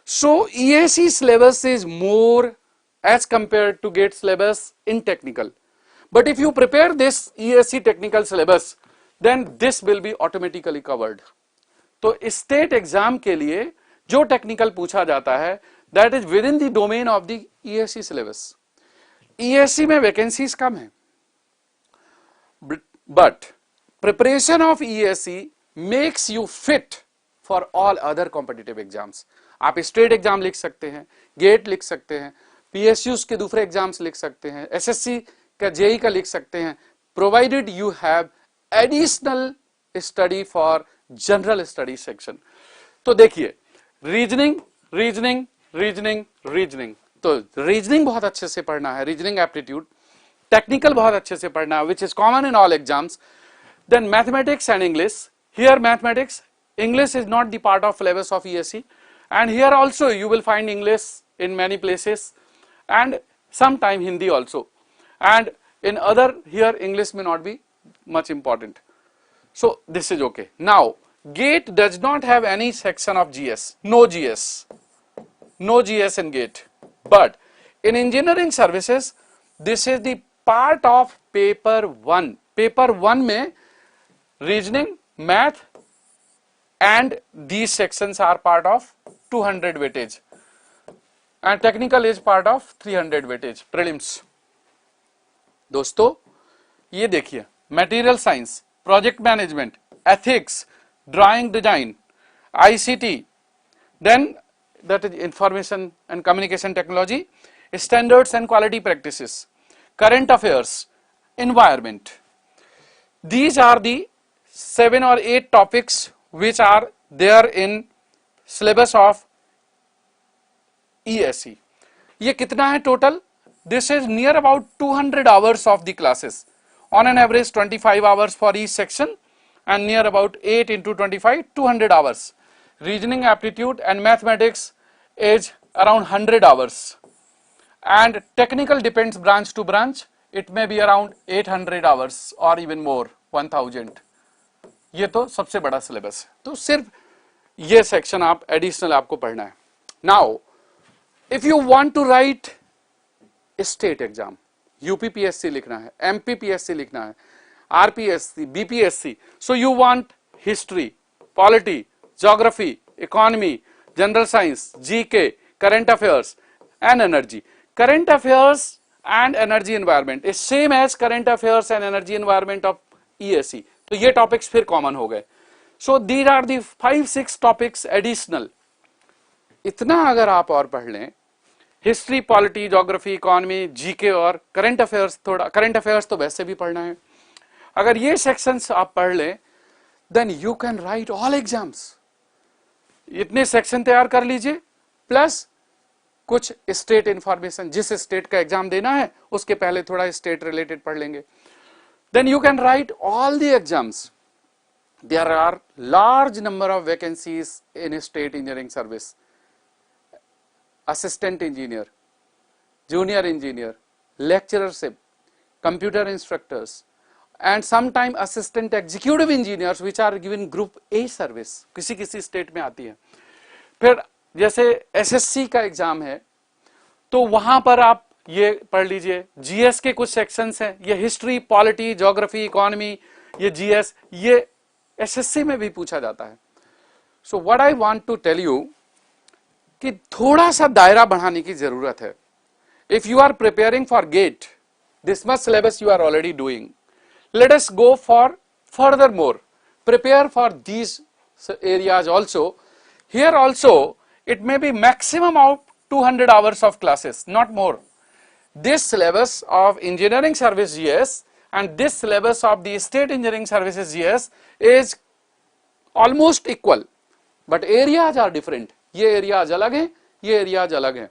So ESE syllabus is more as compared to GATE syllabus in technical. But if you prepare this ESE technical syllabus, then this will be automatically covered. तो state exam के लिए जो technical पूछा जाता है, that is within the domain of the ESE syllabus. ESE में vacancies कम है, but preparation of ESE makes you fit for all other competitive exams. आप स्टेट एग्जाम लिख सकते हैं, गेट लिख सकते हैं, PSUs के दूसरे एग्जाम्स लिख सकते हैं, SSC का JEE का लिख सकते हैं, provided you have additional study for general study section. तो देखिए, रीजनिंग, तो रीजनिंग बहुत अच्छे से पढ़ना है, रीजनिंग एप्टीट्यूड. टेक्निकल बहुत अच्छे से पढ़ना है, which is common in all exams. Then mathematics and English. Here mathematics, English is not the part of syllabus of ESE, and here also you will find English in many places and sometime Hindi also, and in other here English may not be much important. So this is okay. Now GATE does not have any section of GS, no GS in GATE, but in engineering services this is the part of paper 1. Paper 1 में reasoning, math and these sections are part of 200 weightage and technical is part of 300 weightage prelims. दोस्तों ये देखिए, material science, project management, ethics, drawing design, ICT, then that is information and communication technology, standards and quality practices, current affairs, environment. These are the 7 or 8 topics which are there in syllabus of ESE. ये कितना है total? This is near about 200 hours of the classes. On an average 25 hours for each section and near about 8 into 25, 200 hours. Reasoning, aptitude and mathematics is around 100 hours. And technical depends branch to branch. It may be around 800 hours or even more 1000। ये तो सबसे बड़ा syllabus है, तो सिर्फ ये section आप additional आपको पढ़ना है। Now if you want to write state exam, UPPSC लिखना है, एमपीपीएससी लिखना है, RPSC, BPSC, so you want history, polity, geography, economy, general science, GK, current affairs and energy. Current affairs and energy environment is same as current affairs and energy environment of ESC, तो ये topics फिर common हो गए। So these are the 5-6 topics additional. इतना अगर आप और पढ़ लें, history, polity, geography, economy, GK और करंट अफेयर्स, थोड़ा करंट अफेयर्स तो वैसे भी पढ़ना है, अगर ये सेक्शंस आप पढ़ लें, then you can write all exams. इतने सेक्शन तैयार कर लीजिए, प्लस कुछ स्टेट इंफॉर्मेशन, जिस स्टेट का एग्जाम देना है उसके पहले थोड़ा स्टेट रिलेटेड पढ़ लेंगे, then you can write all the exams. There are large number of vacancies in state engineering service, assistant engineer, junior engineer, lecturership, computer instructors, and sometime assistant executive engineers which are given group A service, किसी किसी state में आती है। फिर जैसे SSC का exam है तो वहां पर आप ये पढ़ लीजिए, जीएस के कुछ सेक्शंस हैं, ये हिस्ट्री, पॉलिटी, ज्योग्राफी, इकोनॉमी, ये जीएस, ये एसएससी में भी पूछा जाता है। So what I want to tell you कि थोड़ा सा दायरा बढ़ाने की जरूरत है। If you are preparing for GATE, this much syllabus you are already doing, let us go for further more, prepare for these areas also. Here also it may be maximum of 200 hours of classes, not more. This syllabus of engineering service GS and this syllabus of the state engineering services GS is almost equal, but areas are different. ये areas अलग हैं, ये areas अलग हैं।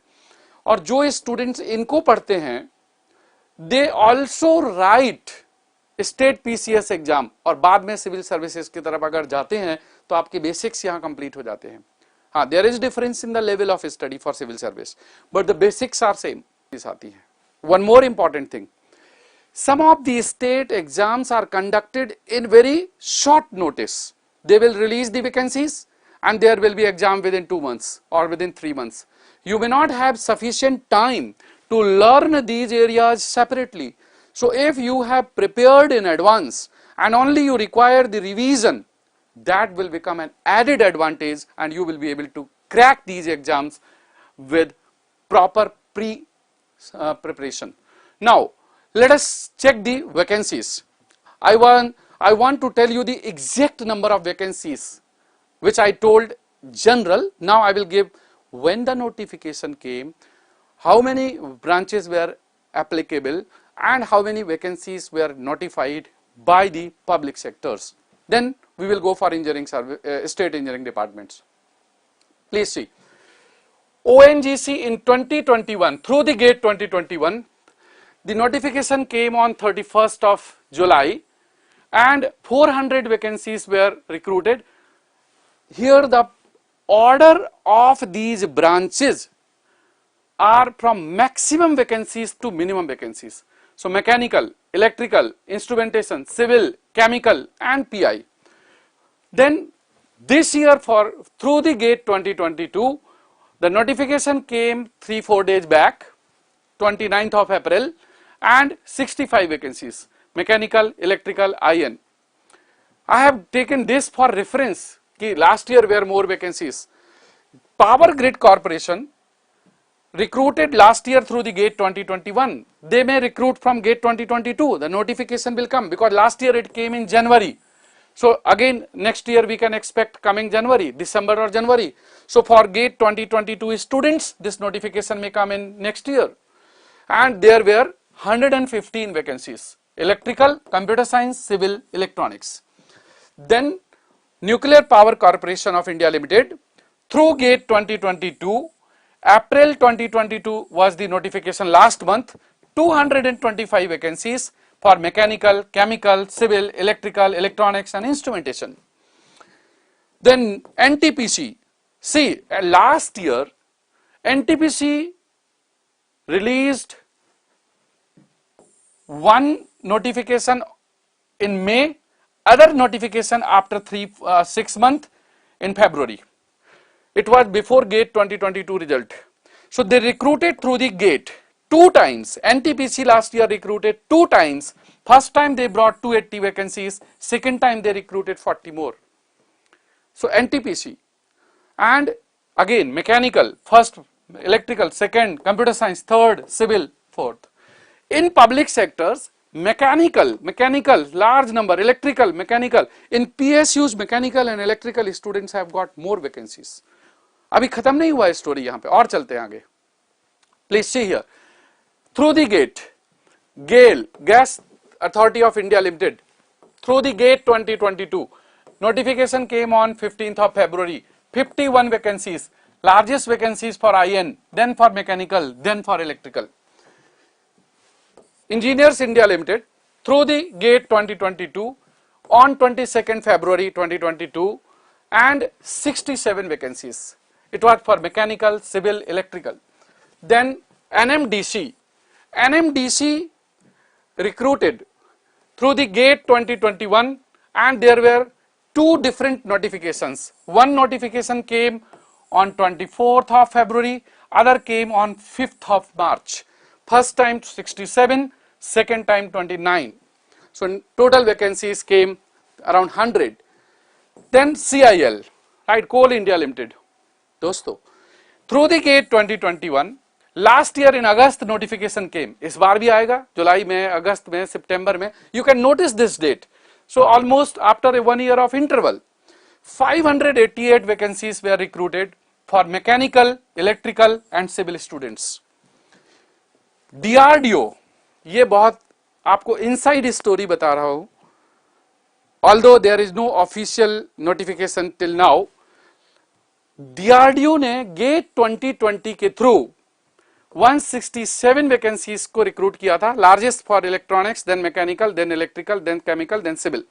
और जो students इनको पढ़ते हैं, they also right state PCS exam, और बाद में सिविल सर्विसेज की तरफ अगर जाते हैं तो आपके बेसिक्स यहां कंप्लीट हो जाते हैं। हाँ, there is difference in the level of study for civil service, but the basics are same आती है। One more important thing, some of the state exams are conducted in very short notice. They will release the vacancies and there will be exam within 2 months or within 3 months. You may not have sufficient time to learn these areas separately. So if you have prepared in advance and only you require the revision, that will become an added advantage and you will be able to crack these exams with proper preparation. Now let us check the vacancies. I want to tell you the exact number of vacancies which I told general. Now I will give when the notification came, how many branches were applicable and how many vacancies were notified by the public sectors. Then we will go for engineering service, state engineering departments. Please see, ONGC in 2021 through the gate 2021, the notification came on 31st of July and 400 vacancies were recruited. Here the order of these branches are from maximum vacancies to minimum vacancies. So mechanical, electrical, instrumentation, civil, chemical and PI. Then this year for through the gate 2022, the notification came 3-4 days back, 29th of April, and 65 vacancies, mechanical, electrical, IN. I have taken this for reference कि last year were more vacancies. Power Grid Corporation recruited last year through the gate 2021. They may recruit from gate 2022. The notification will come because last year it came in January. So again next year we can expect coming January, December or January. So for gate 2022 students, this notification may come in next year. And there were 115 vacancies, electrical, computer science, civil, electronics. Then Nuclear Power Corporation of India Limited, through gate 2022, April 2022 was the notification last month, 225 vacancies for mechanical, chemical, civil, electrical, electronics and instrumentation. Then NTPC, see last year NTPC released one notification in May other notification after 6 months in February. It was before GATE 2022 result. So they recruited through the GATE 2 times. NTPC last year recruited 2 times. First time they brought 280 vacancies. Second time they recruited 40 more. So NTPC, and again mechanical first, electrical second, computer science third, civil fourth. In public sectors, mechanical large number, electrical, mechanical. In PSUs, mechanical and electrical students have got more vacancies. अभी खत्म नहीं हुआ है story, यहाँ पे और चलते हैं आगे. Please see here. Through the GATE, GAIL, Gas Authority of India Limited, through the GATE 2022, notification came on 15th of February. 51 vacancies, largest vacancies for IN, then for mechanical, then for electrical. Engineers India Limited, through the GATE 2022, on 22nd February 2022, and 67 vacancies. It was for mechanical, civil, electrical. Then NMDC recruited through the GATE 2021, and there were 2 different notifications. One notification came on 24th of February, other came on 5th of March. First time 67, second time 29. So total vacancies came around 100. Then CIL, right, Coal India Limited. दोस्तों, through the GATE 2021, last year in August notification came. इस बार भी आएगा जुलाई में, अगस्त में, सितंबर में. You can notice this date. So almost after a 1 year of interval, 588 vacancies were recruited for mechanical, electrical and civil students. DRDO, ये बहुत आपको inside story बता रहा हूँ. Although there is no official notification till now, DRDO ने GATE 2020 के through 167 vacancies को recruit किया था, largest for electronics, then mechanical, then electrical, then chemical, then civil.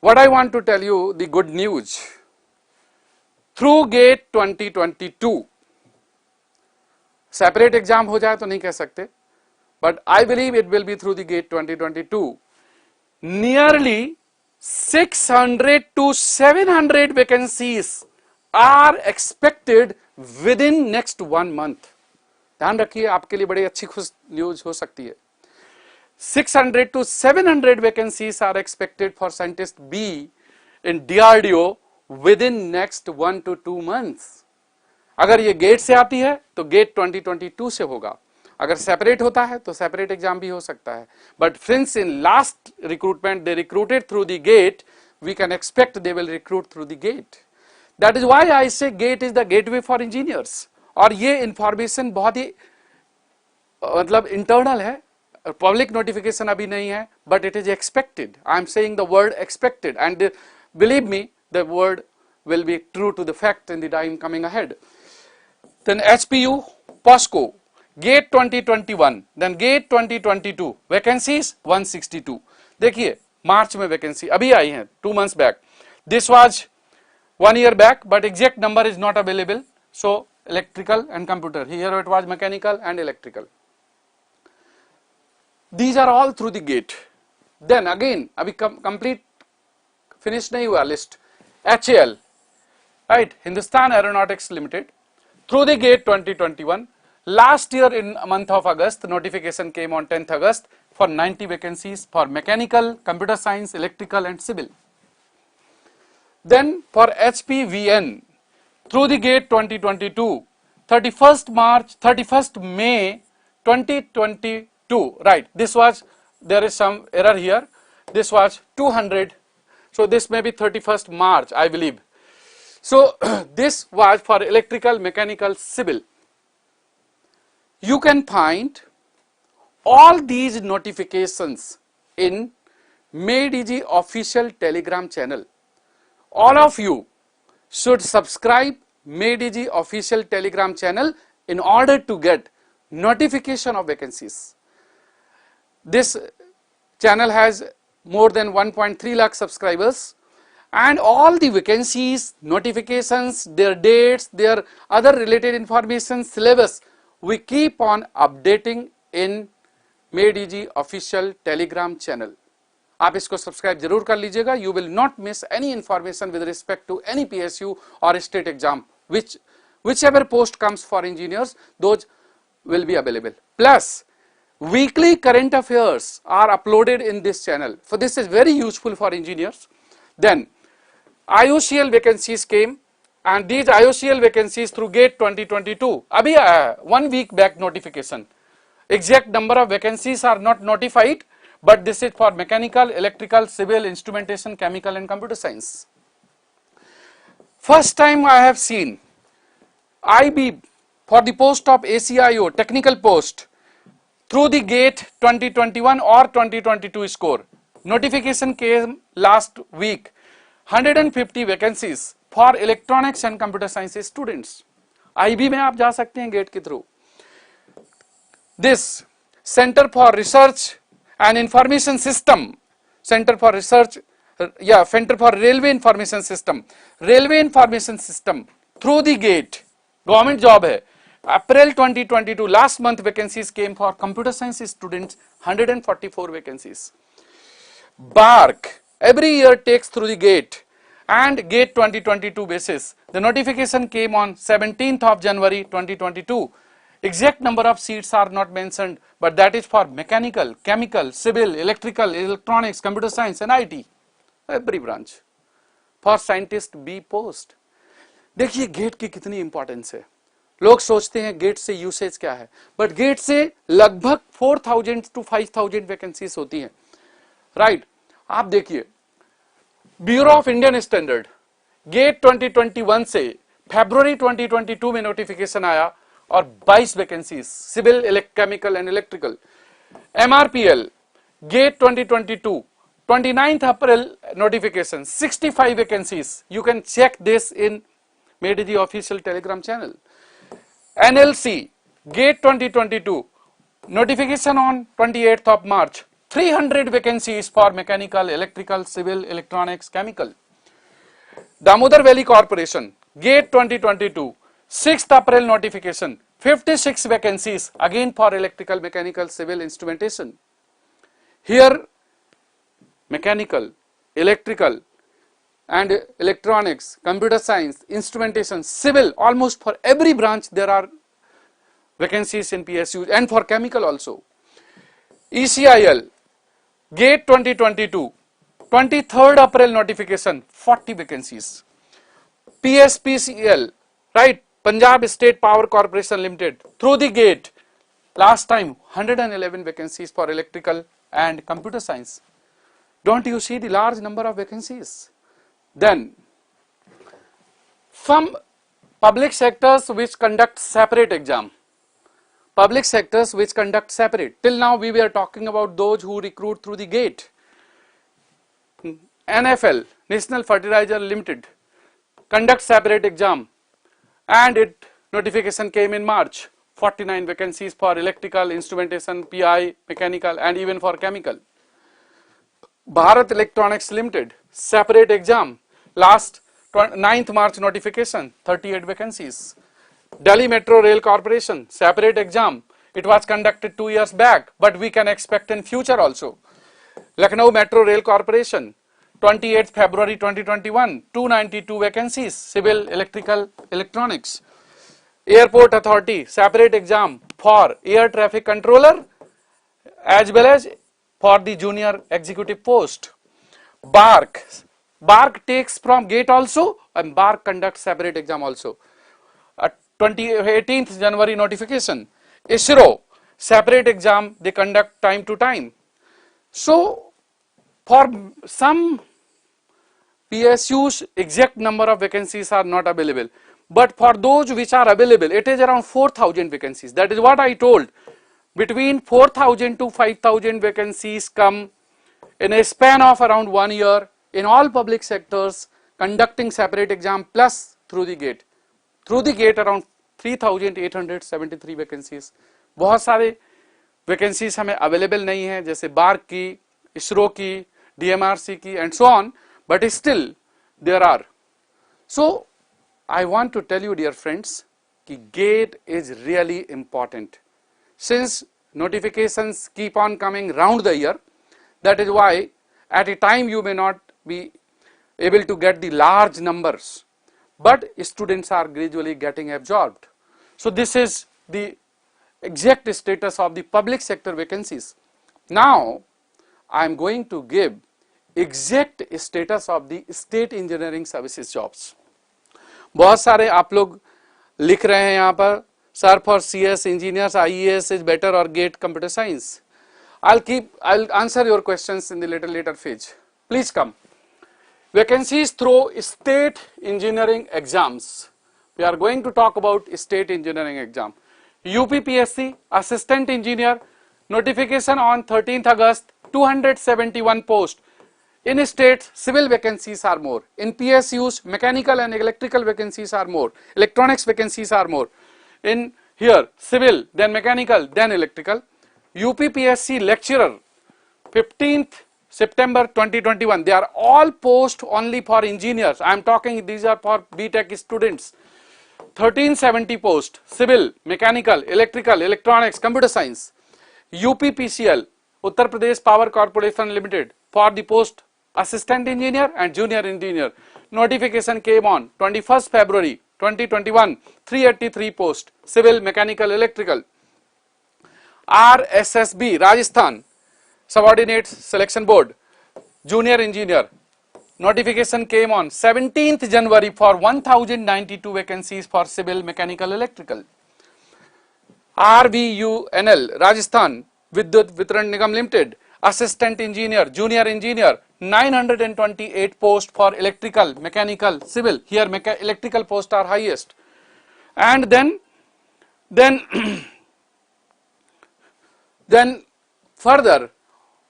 What I want to tell you the good news, through GATE 2022 separate exam हो जाए तो नहीं कह सकते, but I believe it will be through the GATE 2022. Nearly 600 to 700 vacancies are expected within next 1 month. ध्यान रखिए, आपके लिए बड़ी अच्छी खुश न्यूज हो सकती है. 600 to 700 vacancies are expected for scientist B in DRDO within next 1 to 2 months. अगर ये गेट से आती है तो गेट 2022 से होगा, अगर सेपरेट होता है तो सेपरेट एग्जाम भी हो सकता है. But friends, in last recruitment they recruited through the GATE, we can expect they will recruit through the GATE. That is why I say GATE is the gateway for engineers. और ये information बहुत ही मतलब internal है, public notification अभी नहीं है, but it is expected. I am saying the word expected, and believe me the word will be true to the fact in the time coming ahead. Then HPU, POSCO, GATE 2021, then GATE 2022, vacancies 162. देखिए मार्च में vacancy अभी आई है 2 months back. This was 1 year back, but exact number is not available. So electrical and computer, here it was mechanical and electrical. These are all through the GATE. Then again अभी complete finish नहीं हुआ list. HAL, right, Hindustan Aeronautics Limited, through the GATE 2021, last year in month of August, notification came on 10th August for 90 vacancies for mechanical, computer science, electrical and civil. Then for HPVN, through the GATE 2022, 31st May 2022, right, this was, there is some error here, this was 200, so this may be 31st March, I believe. So this was for electrical, mechanical, civil. You can find all these notifications in MADG official Telegram channel. All of you should subscribe MADG official Telegram channel in order to get notification of vacancies. This channel has more than 1.3 lakh subscribers. And all the vacancies, notifications, their dates, their other related information, syllabus, we keep on updating in MADG official Telegram channel. आप इसको subscribe जरूर कर लीजिएगा. You will not miss any information with respect to any PSU और state exam. whichever post comes for engineers, those will be available. Plus, weekly current affairs are uploaded in this channel. So this is very useful for engineers. Then IOCL vacancies came, and these IOCL vacancies through GATE 2022. Abhi 1 week back notification. Exact number of vacancies are not notified, but this is for mechanical, electrical, civil, instrumentation, chemical and computer science. First time I have seen IB for the post of ACIO technical post through the GATE 2021 or 2022 score. Notification came last week. 150 vacancies for electronics and computer science students. IB में आप जा सकते हैं GATE के through. This Center for Research and Information System, Center for Research, Center for Railway Information System, Railway Information System through the GATE, government job hai. April 2022, last month vacancies came for computer science students, 144 vacancies. BARC, every year takes through the GATE and GATE 2022 basis. The notification came on 17th of January 2022. Exact number of seats are not mentioned, but that is for mechanical, chemical, civil, electrical, electronics, computer science and IT. Every branch. For scientist B post. देखिए gate की कितनी importance है. लोग सोचते हैं gate से usage क्या है, बट गेट से लगभग 4000 to 5000 वैकेंसीज होती हैं. राइट, आप देखिए bureau of Indian standard GATE 2021 से फरवरी 2022 में नोटिफिकेशन आया और 22 vacancies civil, chemical and electrical. MRPL GATE 2022 29th April notification, 65 vacancies. You can check this in made the official Telegram channel. NLC GATE 2022 notification on 28th of March, 300 vacancies for mechanical, electrical, civil, electronics, chemical. Damodar Valley Corporation GATE 2022 6th April notification, 56 vacancies again for electrical, mechanical, civil, instrumentation. Here mechanical, electrical and electronics, computer science, instrumentation, civil, almost for every branch there are vacancies in PSU, and for chemical also. ECIL GATE 2022 23rd April notification, 40 vacancies. PSPCL, right, Punjab State Power Corporation Limited, through the GATE, last time 111 vacancies for electrical and computer science. Don't you see the large number of vacancies? Then some public sectors which conduct separate exam. Public sectors which conduct separate. Till now we were talking about those who recruit through the GATE. NFL, National Fertilizer Limited, conduct separate exam, and it notification came in March. 49 vacancies for electrical, instrumentation, PI, mechanical and even for chemical. Bharat Electronics Limited, separate exam, last 9th March notification, 38 vacancies. Delhi Metro Rail Corporation, separate exam, it was conducted 2 years back, but we can expect in future also. Lucknow Metro Rail Corporation, 28th February 2021, 292 vacancies, civil, electrical, electronics. Airport Authority, separate exam for air traffic controller as well as for the junior executive post. BARC takes from GATE also, and BARC conducts separate exam also. 18th January notification. ISRO, separate exam they conduct time to time. So for some PSUs exact number of vacancies are not available, but for those which are available it is around 4000 vacancies. That is what I told. Between 4000 to 5000 vacancies come in a span of around 1 year in all public sectors conducting separate exam plus through the GATE. Through the GATE around 3873 vacancies. बहुत सारे vacancies हमें available नहीं है, जैसे BARC की, ISRO की, DMRC की and so on, but still there are. So I want to tell you dear friends कि GATE is really important. Since notifications keep on coming round the year, that is why At a time you may not be able to get the large numbers, but students are gradually getting absorbed. So this is the exact status of the public sector vacancies. Now I am going to give exact status of the state engineering services jobs. बहुत सारे आप लोग लिख रहे हैं यहाँ पर, sir for CS engineers IES is better or GATE computer science. I'll answer your questions in the later phase. Please come. Vacancies through state engineering exams. We are going to talk about state engineering exam. UPPSC assistant engineer notification on 13th August, 271 post. In states, civil vacancies are more. In PSUs, mechanical and electrical vacancies are more. Electronics vacancies are more. In here, civil, then mechanical, then electrical. UPPSC lecturer, 15th September 2021. They are all posts only for engineers. I am talking, these are for BTech students. 1370 post, civil, mechanical, electrical, electronics, computer science. UPPCL, Uttar Pradesh Power Corporation Limited, for the post assistant engineer and junior engineer. Notification came on 21st February 2021, 383 post, civil, mechanical, electrical. RSSB, Rajasthan, Subordinate Selection Board, junior engineer. Notification came on 17th January for 1092 vacancies for civil, mechanical, electrical. RVUNL, Rajasthan, Vidyut Vitran Nigam Limited, assistant engineer, junior engineer, 928 posts for electrical, mechanical, civil. Here electrical posts are highest. And then further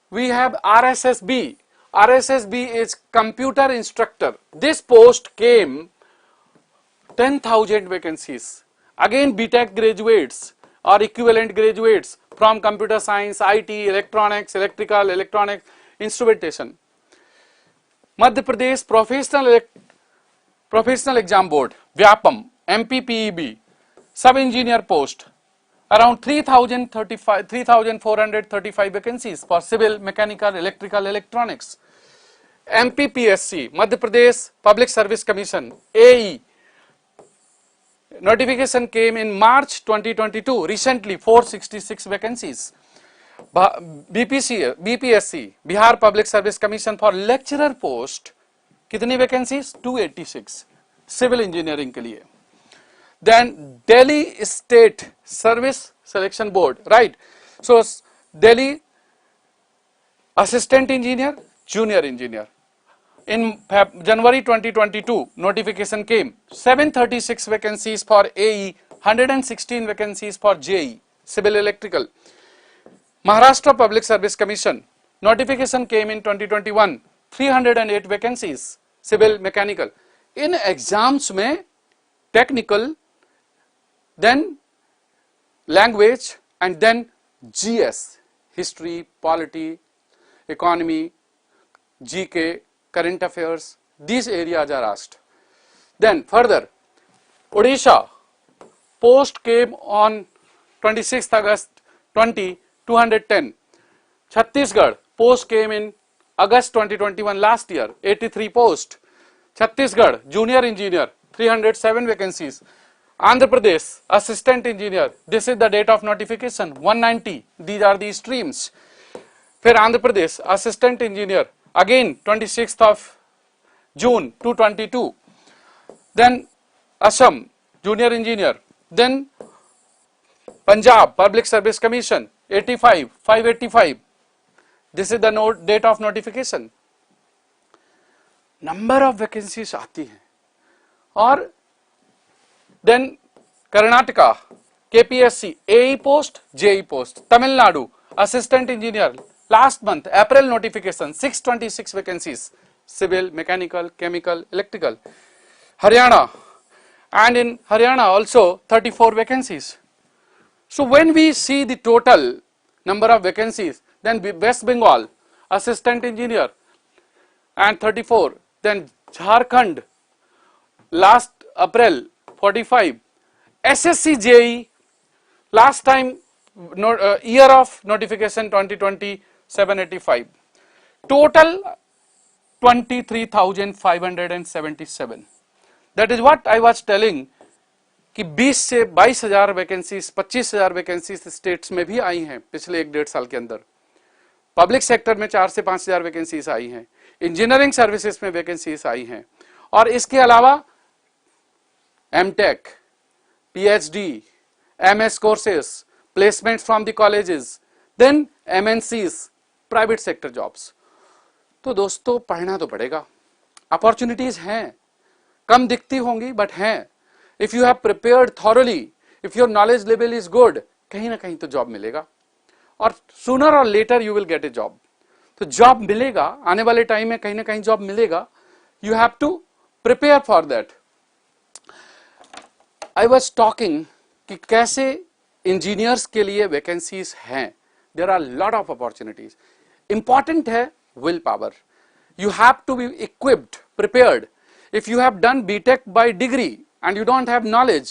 we have RSSB. RSSB is computer instructor. This post came 10,000 vacancies. Again BTech graduates or equivalent graduates from computer science, IT, electronics, electrical, electronics, instrumentation. Madhya Pradesh Professional Exam Board, Vyapam, MPPEB, sub-engineer post, around 3,435 vacancies for civil, mechanical, electrical, electronics. MPPSC, Madhya Pradesh Public Service Commission, AE, notification came in March 2022, recently 466 vacancies. BPSC, Bihar Public Service Commission for lecturer post, कितनी vacancies? 286, civil engineering के लिए. Then Delhi State Service Selection Board, right? So Delhi assistant engineer, junior engineer. In January 2022, notification came 736 vacancies for AE, 116 vacancies for JE, civil electrical. Maharashtra Public Service Commission, notification came in 2021, 308 vacancies, civil mechanical. In exams में technical, then language, and then GS, history, polity, economy, GK, current affairs, these areas are asked. Then further, Odisha, post came on 26th August 210. Chhattisgarh, post came in August 2021 last year, 83 post. Chhattisgarh, junior engineer, 307 vacancies. Andhra Pradesh, assistant engineer, this is the date of notification, 190, these are the streams. फिर Andhra Pradesh, assistant engineer, again 26th of June 222. Then Assam, junior engineer. Then Punjab Public Service Commission, 85, 585. This is the date of notification. Number of vacancies आती हैं. और then Karnataka, KPSC, AE post, JE post. Tamil Nadu, assistant engineer, last month, April notification, 626 vacancies, civil, mechanical, chemical, electrical. Haryana, and in Haryana also 34 vacancies. So when we see the total number of vacancies, then West Bengal, assistant engineer, and 34. Then Jharkhand, last April, 45. SSC JE, last time year of notification 2020, 785. total 23,577. That is what I was telling कि 20 से 22,000 vacancies, 25,000 vacancies states में भी आई हैं पिछले 1-1.5 साल के अंदर। Public sector में 4 से 5,000 वैकेंसीज आई हैं, इंजीनियरिंग सर्विसेज में वैकेंसीज आई हैं, और इसके अलावा MTech, PhD, MS courses, placement from the colleges, then MNCs, private sector jobs. तो दोस्तों पढ़ना तो पड़ेगा, अपॉर्चुनिटीज हैं, कम दिखती होंगी बट हैं। If you have prepared thoroughly, if your knowledge level is good, कहीं ना कहीं तो जॉब मिलेगा, और सूनर और later you will get a job. तो जॉब मिलेगा, आने वाले टाइम में कहीं ना कहीं जॉब मिलेगा। You have to prepare for that. I was talking कि कैसे इंजीनियर्स के लिए वैकेंसीज हैं, there are lot of opportunities. Important है will power. You have to be equipped, prepared. If you have done BTech by degree and you don't have knowledge,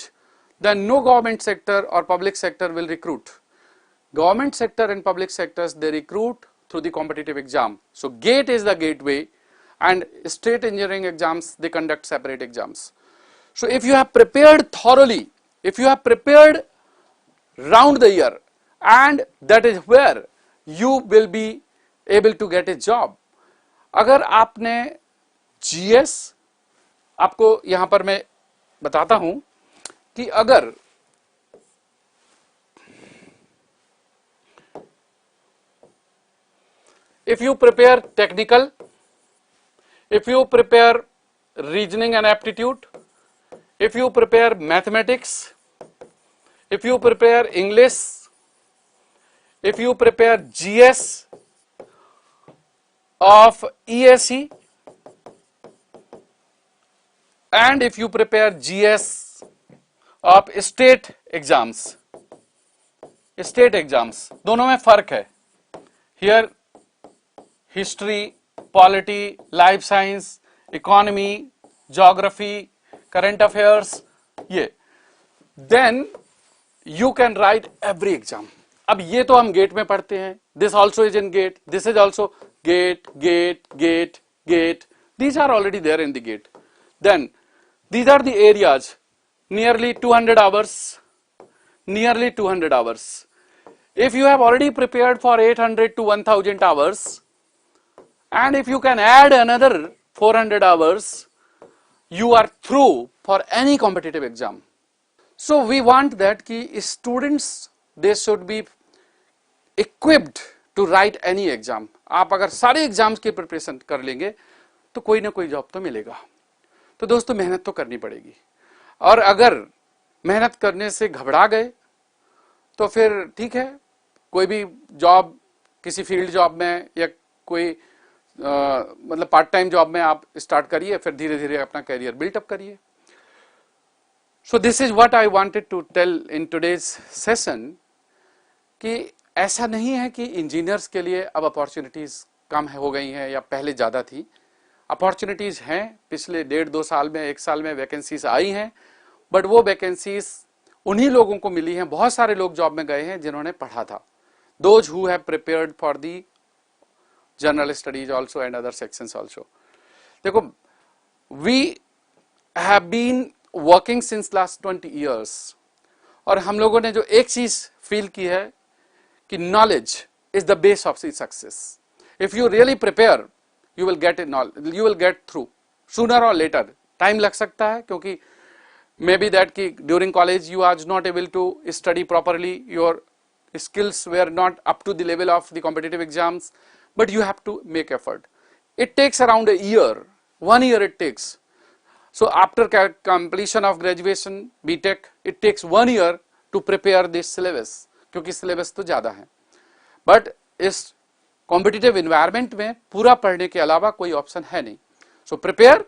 then no government sector or public sector will recruit. Government sector and public sectors, they recruit through the competitive exam. So GATE is the gateway, and state engineering exams, they conduct separate exams. So if you have prepared thoroughly, if you have prepared round the year, and that is where you will be able to get a job. अगर आपने GS, आपको यहां पर मैं बताता हूं कि अगर if you prepare technical, if you prepare reasoning and aptitude, if you prepare mathematics, if you prepare English, if you prepare GS of ESE, and if you prepare GS of state exams, दोनों में फर्क है। Here history, polity, life science, economy, geography, current affairs, ये then you can write every exam. अब ये तो हम gate में पढ़ते हैं, this also is in gate, this is also gate, gate. These are already there in the gate. Then these are the areas, nearly 200 hours. If you have already prepared for 800 to 1000 hours, and if you can add another 400 hours, you are through for any competitive exam. So we want that कि students, they should be equipped to write any exam. आप अगर सारे exams की preparation कर लेंगे तो कोई ना कोई जॉब तो मिलेगा। तो दोस्तों मेहनत तो करनी पड़ेगी, और अगर मेहनत करने से घबरा गए तो फिर ठीक है, कोई भी जॉब, किसी फील्ड जॉब में या कोई मतलब पार्ट टाइम जॉब में आप स्टार्ट करिए, फिर धीरे धीरे अपना करियर बिल्टअप करिए। So this is what I wanted to tell in today's session कि ऐसा नहीं है कि इंजीनियर्स के लिए अब अपॉर्चुनिटीज कम हो गई हैं या पहले ज़्यादा थी। अपॉर्चुनिटीज हैं, पिछले 1.5-2 साल में, 1 साल में वैकेंसीज आई हैं, बट वो वैकेंसीज उन्हीं लोगों को मिली हैं, बहुत सारे लोग जॉब में गए हैं जिन्होंने पढ़ा था। Those who have prepared for the general studies also and other sections also. देखो, we have been working since last 20 years, और हम लोगों ने जो एक चीज फील की है कि knowledge is the base of success. If you really prepare, you will get it, you will get through sooner और लेटर। टाइम लग सकता है क्योंकि मे बी दैट कि during college you are not able to study properly, your skills were not up to the level of the competitive exams, but you have to make effort. It takes around a year, 1 year it takes. So after completion of graduation, BTech, it takes 1 year to prepare this syllabus, क्योंकि syllabus तो ज़्यादा है। But इस competitive environment में पूरा पढ़ने के अलावा कोई ऑप्शन है नहीं। So prepare,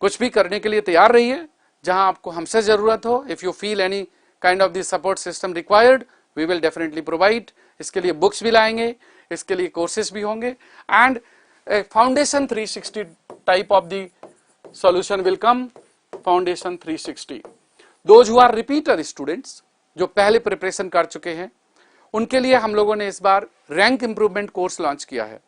कुछ भी करने के लिए तैयार रहिए, जहां आपको हमसे ज़रूरत हो। If you feel any kind of the support system required, we will definitely provide. इसके लिए बुक्स भी लाएंगे, इसके लिए कोर्सेज भी होंगे, and foundation 360 type of the solution will come. Foundation 360, those who are repeater students, जो पहले प्रिपरेशन कर चुके हैं, उनके लिए हम लोगों ने इस बार रैंक इंप्रूवमेंट कोर्स लॉन्च किया है।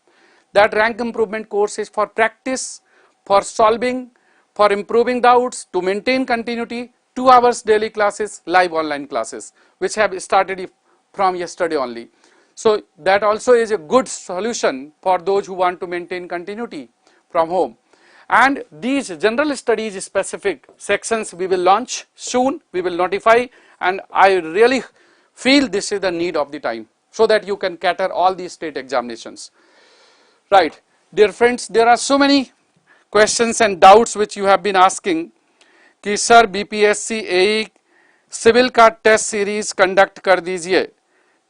That rank improvement course is for practice, for solving, for improving doubts, to maintain continuity, 2 hours daily classes, live online classes, which have started from yesterday only. So that also is a good solution for those who want to maintain continuity from home. And these general studies specific sections we will launch soon, we will notify, and I really feel this is the need of the time, so that you can cater all these state examinations. Right, dear friends, there are so many questions and doubts which you have been asking कि sir BPSC AE civil का test series conduct कर दीजिए,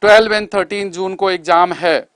12 and 13 जून को exam है.